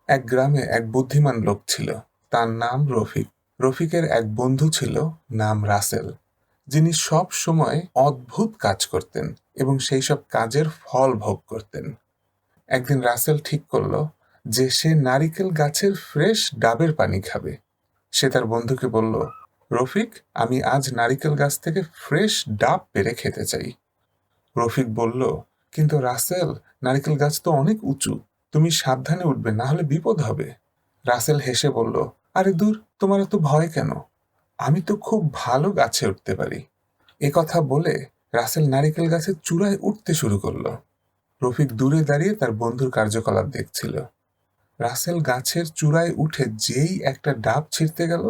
এক গ্রামে এক বুদ্ধিমান লোক ছিল। তার নাম রফিক। রফিকের এক বন্ধু ছিল, নাম রাসেল, যিনি সব সময় অদ্ভুত কাজ করতেন এবং সেই সব কাজের ফল ভোগ করতেন। একদিন রাসেল ঠিক করল যে সে নারিকেল গাছের ফ্রেশ ডাবের পানি খাবে। সে তার বন্ধুকে বলল, রফিক, আমি আজ নারিকেল গাছ থেকে ফ্রেশ ডাব পেড়ে খেতে চাই। রফিক বলল, কিন্তু রাসেল, নারিকেল গাছ তো অনেক উঁচু, তুমি সাবধানে উঠবে, না হলে বিপদ হবে। রাসেল হেসে বলল, আরে দূর, তোমার এত ভয় কেন? আমি তো খুব ভালো গাছে উঠতে পারি। এ কথা বলে রাসেল নারিকেল গাছের চূড়ায় উঠতে শুরু করলো। রফিক দূরে দাঁড়িয়ে তার বন্ধুর কার্যকলাপ দেখছিল। রাসেল গাছের চূড়ায় উঠে যেই একটা ডাব ছিঁড়তে গেল,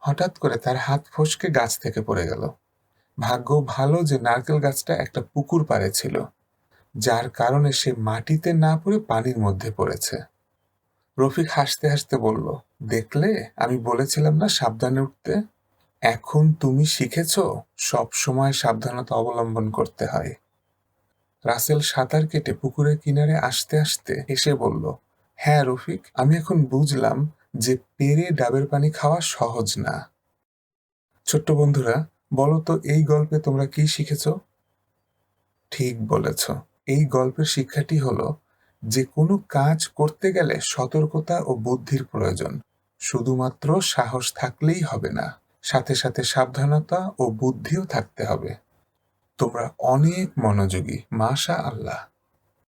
হঠাৎ করে তার হাত ফসকে গাছ থেকে পড়ে গেল। ভাগ্য ভালো যে নারকেল গাছটা একটা পুকুর পাড়ে ছিল, যার কারণে সে মাটিতে না পড়ে পানির মধ্যে পড়েছে। রফিক হাসতে হাসতে বলল, দেখলে, আমি বলেছিলাম না সাবধানে উঠতে? এখন তুমি শিখেছ, সব সময় সাবধানতা অবলম্বন করতে হয়। রাসেল সাঁতার কেটে পুকুরের কিনারে আসতে আসতে এসে বলল, হ্যাঁ রফিক, আমি এখন বুঝলাম যে পেরে ডাবের পানি খাওয়া সহজ না। ছোট্ট বন্ধুরা, বলো তো এই গল্পে তোমরা কি শিখেছ? ঠিক বলেছ, এই গল্পের শিক্ষাটি হলো যে কোনো কাজ করতে গেলে সতর্কতা ও বুদ্ধির প্রয়োজন। শুধুমাত্র সাহস থাকলেই হবে না, সাথে সাথে সাবধানতা ও বুদ্ধিও থাকতে হবে। তোমরা অনেক মনোযোগী, মাশাআল্লাহ।